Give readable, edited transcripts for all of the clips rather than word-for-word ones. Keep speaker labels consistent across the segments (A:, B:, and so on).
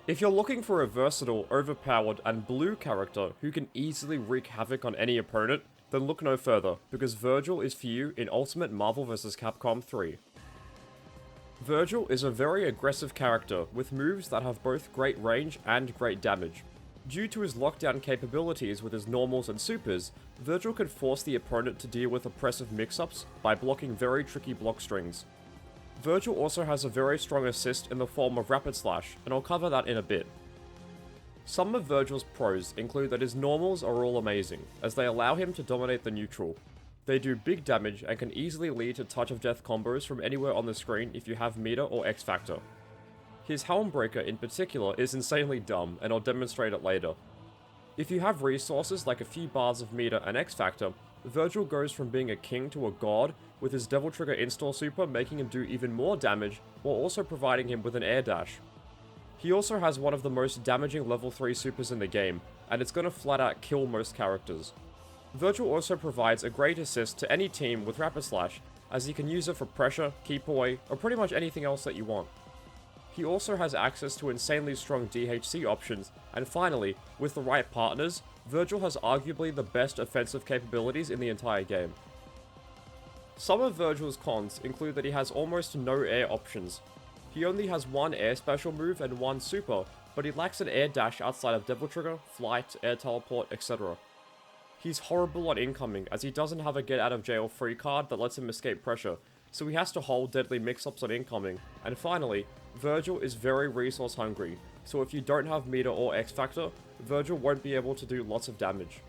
A: If you're looking for a versatile, overpowered, and blue character who can easily wreak havoc on any opponent, then look no further, because Vergil is for you in Ultimate Marvel vs. Capcom 3. Vergil is a very aggressive character with moves that have both great range and great damage. Due to his lockdown capabilities with his normals and supers, Vergil can force the opponent to deal with oppressive mix-ups by blocking very tricky block strings. Vergil also has a very strong assist in the form of Rapid Slash, and I'll cover that in a bit. Some of Vergil's pros include that his normals are all amazing, as they allow him to dominate the neutral. They do big damage and can easily lead to touch of death combos from anywhere on the screen if you have meter or X Factor. His Helm Breaker in particular is insanely dumb, and I'll demonstrate it later. If you have resources like a few bars of meter and X Factor, Vergil goes from being a king to a god, with his Devil Trigger install super making him do even more damage, while also providing him with an air dash. He also has one of the most damaging level 3 supers in the game, and it's gonna flat out kill most characters. Vergil also provides a great assist to any team with Rapid Slash, as you can use it for pressure, keep away, or pretty much anything else that you want. He also has access to insanely strong DHC options, and finally, with the right partners, Vergil has arguably the best offensive capabilities in the entire game. Some of Vergil's cons include that he has almost no air options. He only has one air special move and one super, but he lacks an air dash outside of Devil Trigger, Flight, Air Teleport, etc. He's horrible on incoming, as he doesn't have a get out of jail free card that lets him escape pressure, so he has to hold deadly mix-ups on incoming. And finally, Vergil is very resource hungry, so if you don't have meter or X Factor, Vergil won't be able to do lots of damage.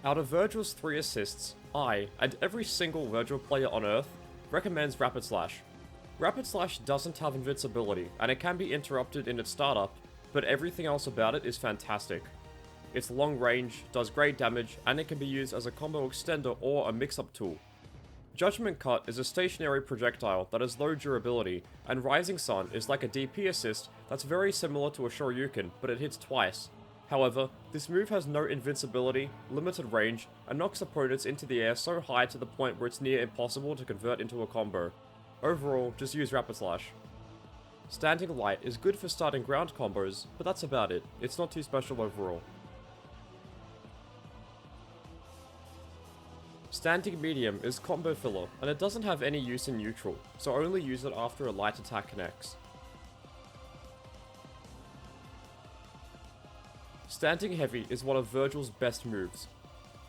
A: Out of Vergil's 3 assists, I, and every single Vergil player on Earth, recommends Rapid Slash. Rapid Slash doesn't have invincibility, and it can be interrupted in its startup, but everything else about it is fantastic. It's long range, does great damage, and it can be used as a combo extender or a mix-up tool. Judgment Cut is a stationary projectile that has low durability, and Rising Sun is like a DP assist that's very similar to a Shoryuken, but it hits twice. However, this move has no invincibility, limited range, and knocks opponents into the air so high to the point where it's near impossible to convert into a combo. Overall, just use Rapid Slash. Standing Light is good for starting ground combos, but that's about it. It's not too special overall. Standing Medium is combo filler, and it doesn't have any use in neutral, so only use it after a light attack connects. Standing Heavy is one of Vergil's best moves.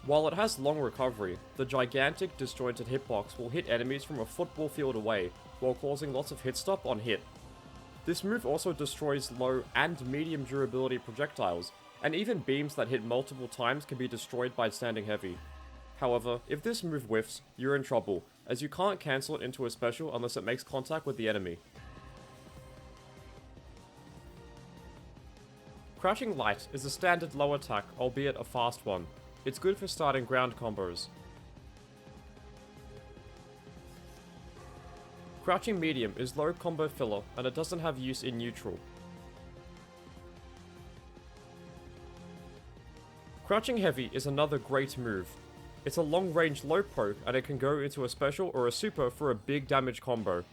A: While it has long recovery, the gigantic disjointed hitbox will hit enemies from a football field away, while causing lots of hit stop on hit. This move also destroys low and medium durability projectiles, and even beams that hit multiple times can be destroyed by Standing Heavy. However, if this move whiffs, you're in trouble, as you can't cancel it into a special unless it makes contact with the enemy. Crouching Light is a standard low attack, albeit a fast one. It's good for starting ground combos. Crouching Medium is low combo filler, and it doesn't have use in neutral. Crouching Heavy is another great move. It's a long-range low poke, and it can go into a special or a super for a big damage combo.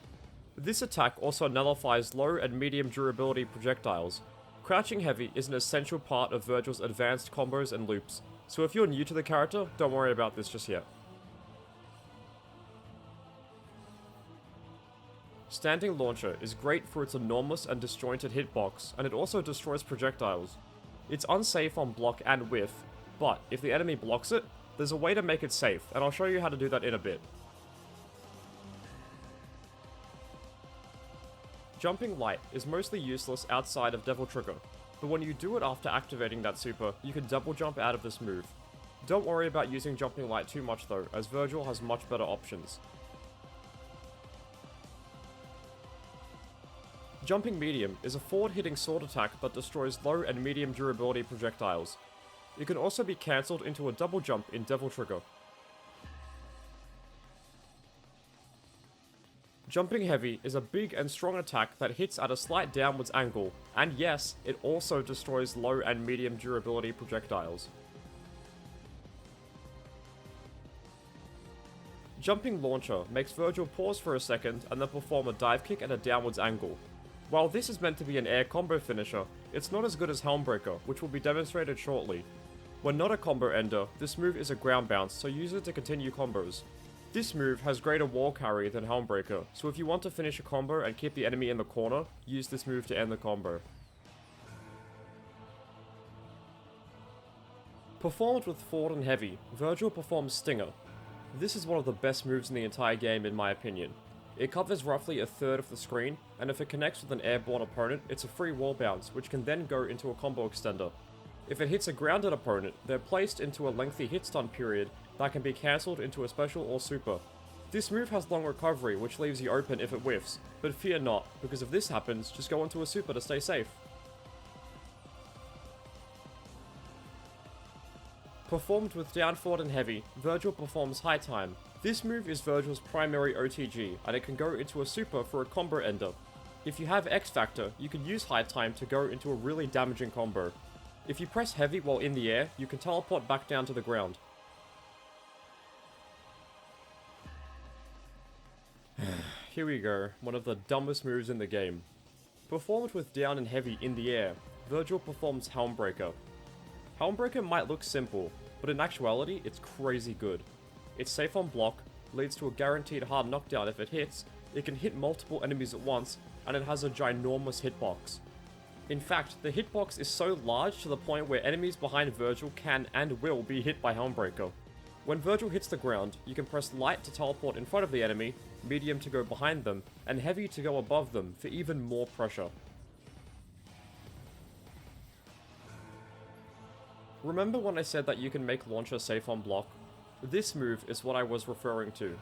A: This attack also nullifies low and medium durability projectiles. Crouching Heavy is an essential part of Vergil's advanced combos and loops, so if you're new to the character, don't worry about this just yet. Standing Launcher is great for its enormous and disjointed hitbox, and it also destroys projectiles. It's unsafe on block and whiff, but if the enemy blocks it, there's a way to make it safe, and I'll show you how to do that in a bit. Jumping Light is mostly useless outside of Devil Trigger, but when you do it after activating that super, you can double jump out of this move. Don't worry about using Jumping Light too much though, as Vergil has much better options. Jumping Medium is a forward-hitting sword attack that destroys low and medium durability projectiles. It can also be cancelled into a double jump in Devil Trigger. Jumping Heavy is a big and strong attack that hits at a slight downwards angle, and yes, it also destroys low and medium durability projectiles. Jumping Launcher makes Vergil pause for a second and then perform a dive kick at a downwards angle. While this is meant to be an air combo finisher, it's not as good as Helmbreaker, which will be demonstrated shortly. When not a combo ender, this move is a ground bounce, so use it to continue combos. This move has greater wall carry than Helmbreaker, so if you want to finish a combo and keep the enemy in the corner, use this move to end the combo. Performed with Forward and Heavy, Vergil performs Stinger. This is one of the best moves in the entire game in my opinion. It covers roughly a third of the screen, and if it connects with an airborne opponent, it's a free wall bounce, which can then go into a combo extender. If it hits a grounded opponent, they're placed into a lengthy hit stun period that can be cancelled into a special or super. This move has long recovery, which leaves you open if it whiffs, but fear not, because if this happens, just go into a super to stay safe. Performed with Down Forward and Heavy, Vergil performs High Time. This move is Vergil's primary OTG, and it can go into a super for a combo ender. If you have X Factor, you can use High Time to go into a really damaging combo. If you press Heavy while in the air, you can teleport back down to the ground. Here we go, one of the dumbest moves in the game. Performed with Down and Heavy in the air, Vergil performs Helmbreaker. Helmbreaker might look simple, but in actuality, it's crazy good. It's safe on block, leads to a guaranteed hard knockdown if it hits, it can hit multiple enemies at once, and it has a ginormous hitbox. In fact, the hitbox is so large to the point where enemies behind Vergil can and will be hit by Helmbreaker. When Vergil hits the ground, you can press Light to teleport in front of the enemy, Medium to go behind them, and Heavy to go above them for even more pressure. Remember when I said that you can make Launcher safe on block? This move is what I was referring to.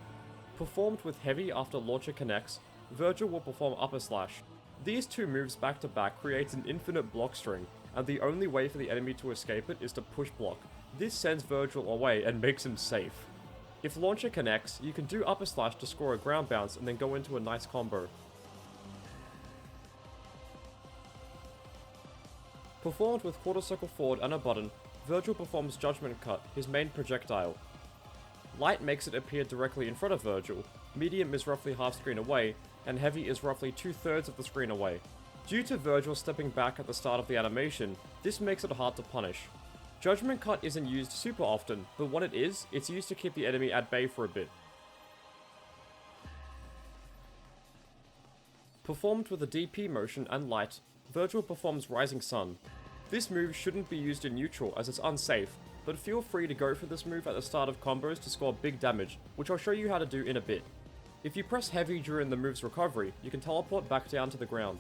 A: Performed with Heavy after Launcher connects, Vergil will perform Upper Slash. These two moves back to back creates an infinite block string, and the only way for the enemy to escape it is to push block. This sends Vergil away and makes him safe. If Launcher connects, you can do Upper Slash to score a ground bounce and then go into a nice combo. Performed with Quarter Circle Forward and a button, Vergil performs Judgment Cut, his main projectile. Light makes it appear directly in front of Vergil, Medium is roughly half screen away, and Heavy is roughly 2/3 of the screen away. Due to Vergil stepping back at the start of the animation, this makes it hard to punish. Judgment Cut isn't used super often, but when it is, it's used to keep the enemy at bay for a bit. Performed with a DP motion and Light, Vergil performs Rising Sun. This move shouldn't be used in neutral as it's unsafe, but feel free to go for this move at the start of combos to score big damage, which I'll show you how to do in a bit. If you press Heavy during the move's recovery, you can teleport back down to the ground.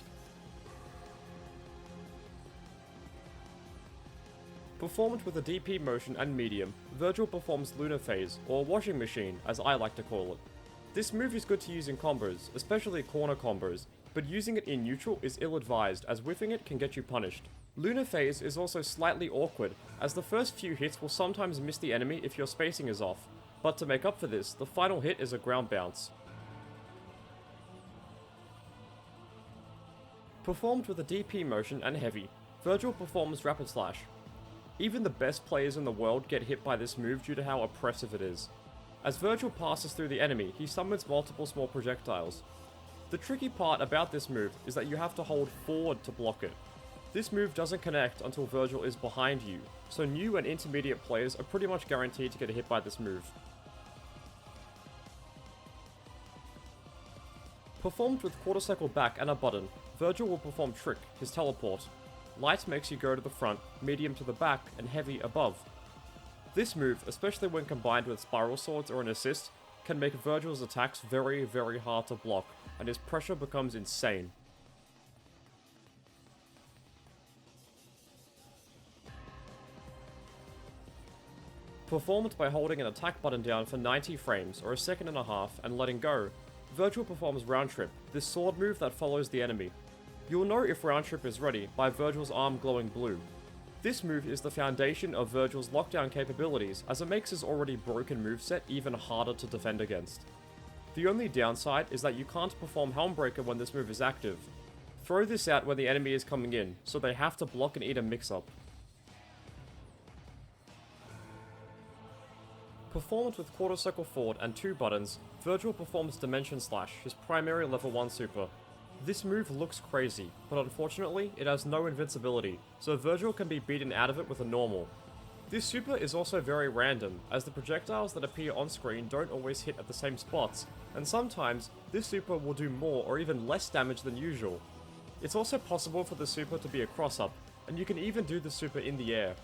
A: Performed with a DP motion and Medium, Vergil performs Lunar Phase, or Washing Machine as I like to call it. This move is good to use in combos, especially corner combos, but using it in neutral is ill-advised as whiffing it can get you punished. Lunar Phase is also slightly awkward, as the first few hits will sometimes miss the enemy if your spacing is off, but to make up for this, the final hit is a ground bounce. Performed with a DP motion and Heavy, Vergil performs Rapid Slash. Even the best players in the world get hit by this move due to how oppressive it is. As Vergil passes through the enemy, he summons multiple small projectiles. The tricky part about this move is that you have to hold forward to block it. This move doesn't connect until Vergil is behind you, so new and intermediate players are pretty much guaranteed to get hit by this move. Performed with Quarter Circle back and a button, Vergil will perform Trick, his teleport. Light makes you go to the front, Medium to the back, and Heavy above. This move, especially when combined with Spiral Swords or an assist, can make Vergil's attacks very, very hard to block, and his pressure becomes insane. Performed by holding an attack button down for 90 frames, or a second and a half, and letting go, Vergil performs Round Trip, this sword move that follows the enemy. You'll know if Round Trip is ready by Vergil's arm glowing blue. This move is the foundation of Vergil's lockdown capabilities, as it makes his already broken moveset even harder to defend against. The only downside is that you can't perform Helmbreaker when this move is active. Throw this out when the enemy is coming in, so they have to block and eat a mix-up. Performed with Quarter Circle Forward and 2 buttons, Vergil performs Dimension Slash, his primary level 1 super. This move looks crazy, but unfortunately it has no invincibility, so Vergil can be beaten out of it with a normal. This super is also very random, as the projectiles that appear on screen don't always hit at the same spots, and sometimes this super will do more or even less damage than usual. It's also possible for the super to be a cross-up, and you can even do the super in the air.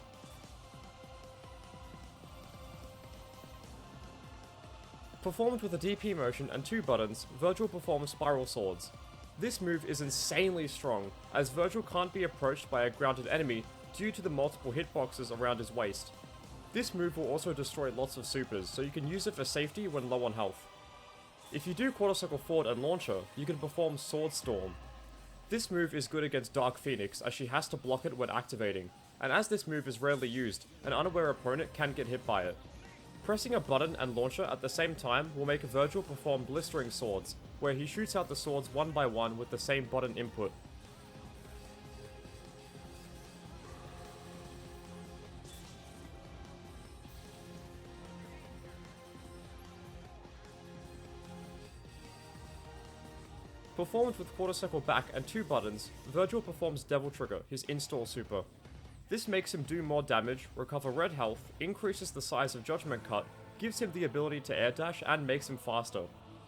A: Performed with a DP motion and 2 buttons, Vergil performs Spiral Swords. This move is insanely strong, as Vergil can't be approached by a grounded enemy due to the multiple hitboxes around his waist. This move will also destroy lots of supers, so you can use it for safety when low on health. If you do quarter circle forward and launcher, you can perform Sword Storm. This move is good against Dark Phoenix, as she has to block it when activating, and as this move is rarely used, an unaware opponent can get hit by it. Pressing a button and launcher at the same time will make Vergil perform Blistering Swords, where he shoots out the swords one by one with the same button input. Performed with quarter circle back and 2 buttons, Vergil performs Devil Trigger, his install super. This makes him do more damage, recover red health, increases the size of Judgment Cut, gives him the ability to air dash, and makes him faster.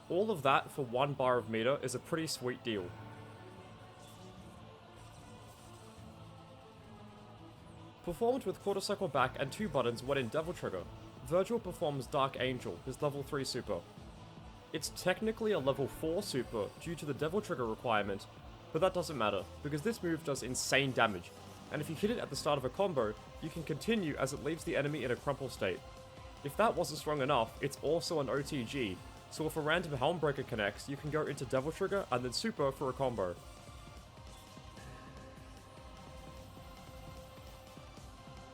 A: All of that for 1 bar of meter is a pretty sweet deal. Performed with quarter circle back and 2 buttons when in Devil Trigger, Vergil performs Dark Angel, his level 3 super. It's technically a level 4 super due to the Devil Trigger requirement, but that doesn't matter, because this move does insane damage, and if you hit it at the start of a combo, you can continue as it leaves the enemy in a crumple state. If that wasn't strong enough, it's also an OTG, so if a random Helmbreaker connects, you can go into Devil Trigger and then super for a combo.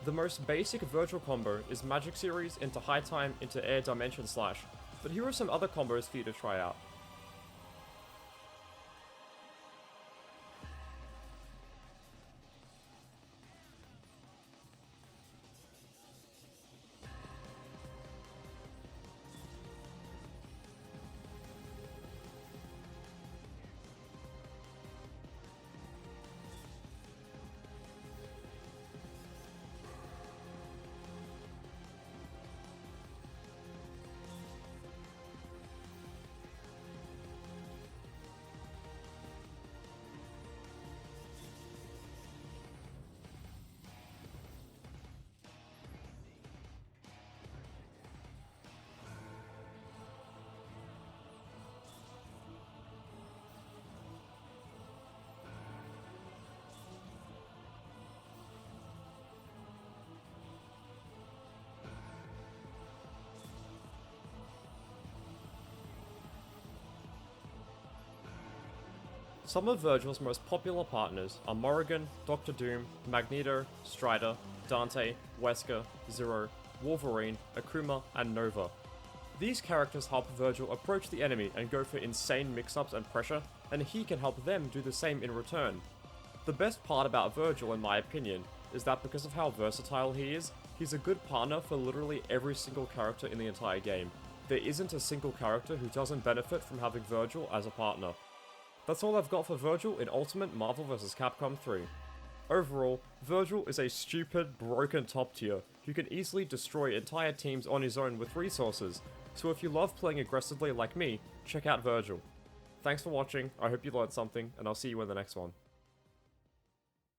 A: The most basic Vergil combo is Magic Series into High Time into Air Dimension Slash, but here are some other combos for you to try out. Some of Vergil's most popular partners are Morrigan, Doctor Doom, Magneto, Strider, Dante, Wesker, Zero, Wolverine, Akuma, and Nova. These characters help Vergil approach the enemy and go for insane mix-ups and pressure, and he can help them do the same in return. The best part about Vergil, in my opinion, is that because of how versatile he is, he's a good partner for literally every single character in the entire game. There isn't a single character who doesn't benefit from having Vergil as a partner. That's all I've got for Vergil in Ultimate Marvel vs. Capcom 3. Overall, Vergil is a stupid, broken top tier who can easily destroy entire teams on his own with resources, so if you love playing aggressively like me, check out Vergil. Thanks for watching, I hope you learned something, and I'll see you in the next one.